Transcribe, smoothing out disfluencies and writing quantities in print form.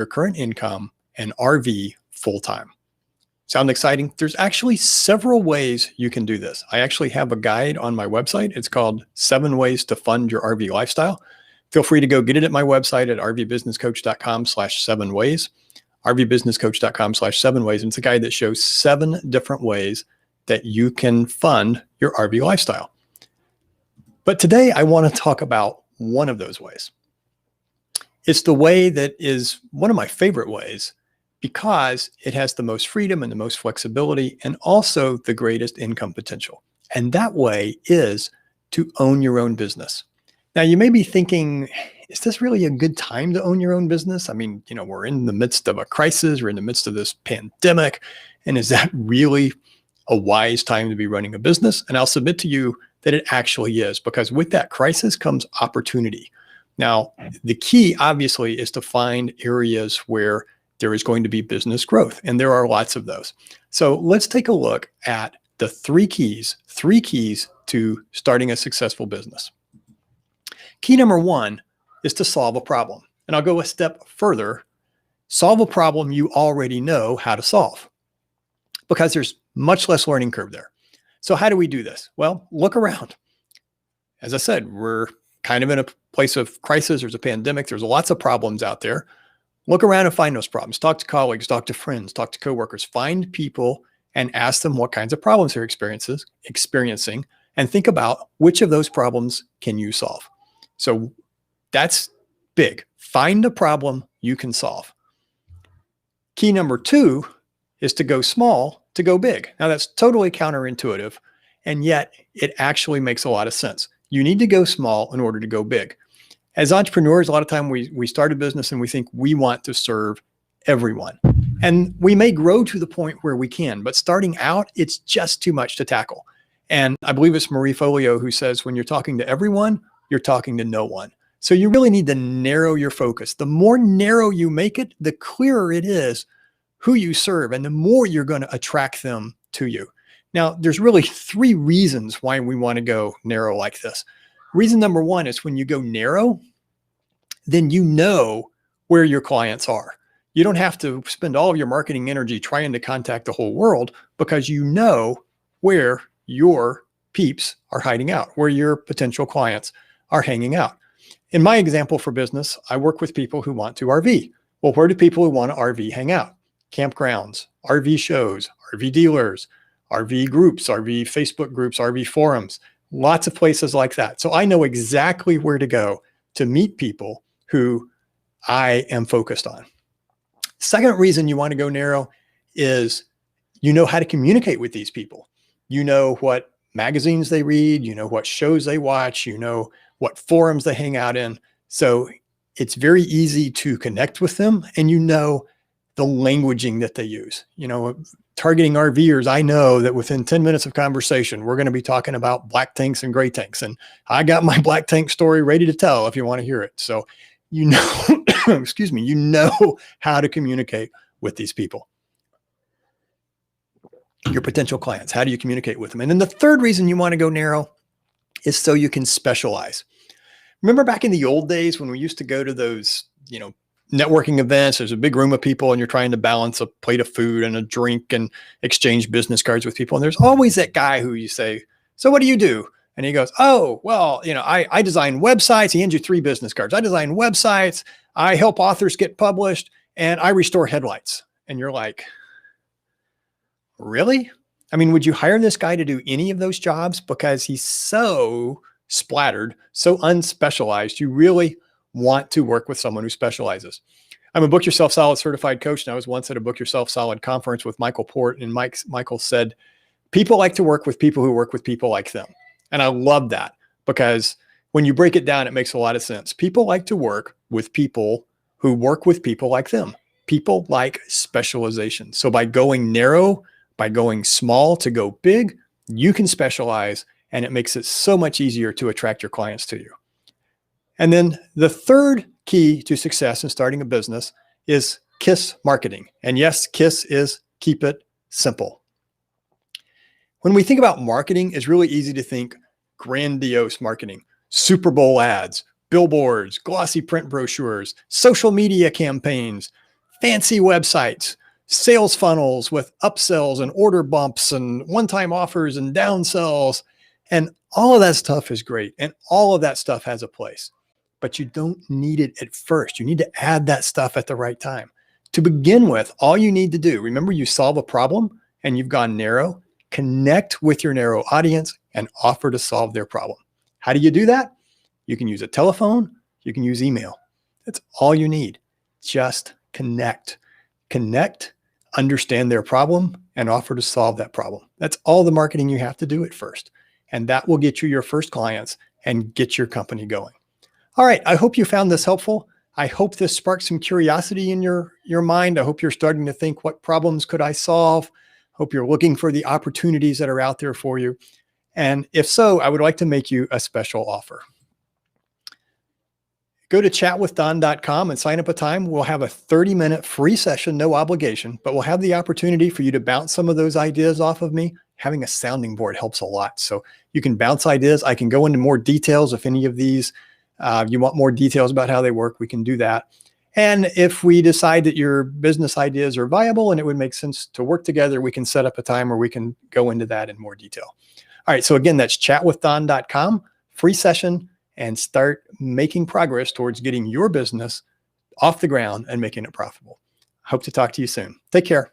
your current income and RV full-time. Sound exciting? There's actually several ways you can do this. I actually have a guide on my website. It's called 7 Ways to Fund Your RV Lifestyle. Feel free to go get it at my website at rvbusinesscoach.com/7ways, rvbusinesscoach.com/7ways. And it's a guide that shows 7 different ways that you can fund your RV lifestyle. But today I want to talk about one of those ways. It's the way that is one of my favorite ways because it has the most freedom and the most flexibility and also the greatest income potential. And that way is to own your own business. Now, you may be thinking, is this really a good time to own your own business? I mean, we're in the midst of a crisis. We're in the midst of this pandemic. And is that really a wise time to be running a business? And I'll submit to you that it actually is, because with that crisis comes opportunity. Now, the key obviously is to find areas where there is going to be business growth, and there are lots of those. So let's take a look at the 3 keys to starting a successful business. Key number 1 is to solve a problem. And I'll go a step further. Solve a problem you already know how to solve, because there's much less learning curve there. So how do we do this? Well, look around. As I said, we're kind of in a place of crisis. There's a pandemic. There's lots of problems out there. Look around and find those problems. Talk to colleagues, talk to friends, talk to coworkers. Find people and ask them what kinds of problems they're experiencing, and think about which of those problems can you solve. So that's big. Find a problem you can solve. Key number 2 is to go small to go big. Now, that's totally counterintuitive, and yet it actually makes a lot of sense. You need to go small in order to go big. As entrepreneurs, a lot of time we start a business and we think we want to serve everyone. And we may grow to the point where we can, but starting out, it's just too much to tackle. And I believe it's Marie Forleo who says, when you're talking to everyone, you're talking to no one. So you really need to narrow your focus. The more narrow you make it, the clearer it is who you serve, and the more you're going to attract them to you. Now, there's really 3 reasons why we want to go narrow like this. Reason number 1 is when you go narrow, then you know where your clients are. You don't have to spend all of your marketing energy trying to contact the whole world, because you know where your peeps are hiding out, where your potential clients are hanging out. In my example for business, I work with people who want to RV. Well, where do people who want to RV hang out? Campgrounds, RV shows, RV dealers, RV groups, RV Facebook groups, RV forums, lots of places like that. So I know exactly where to go to meet people who I am focused on. Second reason you want to go narrow is you know how to communicate with these people. You know what magazines they read, you know what shows they watch, you know what forums they hang out in. So it's very easy to connect with them, and you know the languaging that they use. Targeting RVers, I know that within 10 minutes of conversation, we're going to be talking about black tanks and gray tanks. And I got my black tank story ready to tell if you want to hear it. So, excuse me, you know how to communicate with these people, your potential clients. How do you communicate with them? And then the third reason you want to go narrow is so you can specialize. Remember back in the old days when we used to go to those, networking events, there's a big room of people and you're trying to balance a plate of food and a drink and exchange business cards with people. And there's always that guy who you say, so what do you do? And he goes, oh, well, I design websites. He hands you 3 business cards. I design websites. I help authors get published, and I restore headlights. And you're like, really? I mean, would you hire this guy to do any of those jobs? Because he's so splattered, so unspecialized. You really want to work with someone who specializes. I'm a Book Yourself Solid certified coach, and I was once at a Book Yourself Solid conference with Michael Port, and Michael said, people like to work with people who work with people like them. And I love that, because when you break it down, it makes a lot of sense. People like to work with people who work with people like them. People like specialization. So by going narrow, by going small to go big, you can specialize, and it makes it so much easier to attract your clients to you. And then the third key to success in starting a business is KISS marketing. And yes, KISS is keep it simple. When we think about marketing, it's really easy to think grandiose marketing, Super Bowl ads, billboards, glossy print brochures, social media campaigns, fancy websites, sales funnels with upsells and order bumps and one-time offers and downsells. And all of that stuff is great. And all of that stuff has a place, but you don't need it at first. You need to add that stuff at the right time. To begin with, all you need to do, remember, you solve a problem and you've gone narrow, connect with your narrow audience and offer to solve their problem. How do you do that? You can use a telephone, you can use email. That's all you need. Just connect. Connect, understand their problem, and offer to solve that problem. That's all the marketing you have to do at first. And that will get you your first clients and get your company going. All right, I hope you found this helpful. I hope this sparked some curiosity in your mind. I hope you're starting to think, what problems could I solve? Hope you're looking for the opportunities that are out there for you. And if so, I would like to make you a special offer. Go to chatwithdon.com and sign up a time. We'll have a 30-minute free session, no obligation, but we'll have the opportunity for you to bounce some of those ideas off of me. Having a sounding board helps a lot. So you can bounce ideas. I can go into more details if any of these, you want more details about how they work, we can do that. And if we decide that your business ideas are viable and it would make sense to work together, we can set up a time where we can go into that in more detail. All right, so again, that's chatwithdon.com, free session, and start making progress towards getting your business off the ground and making it profitable. Hope to talk to you soon. Take care.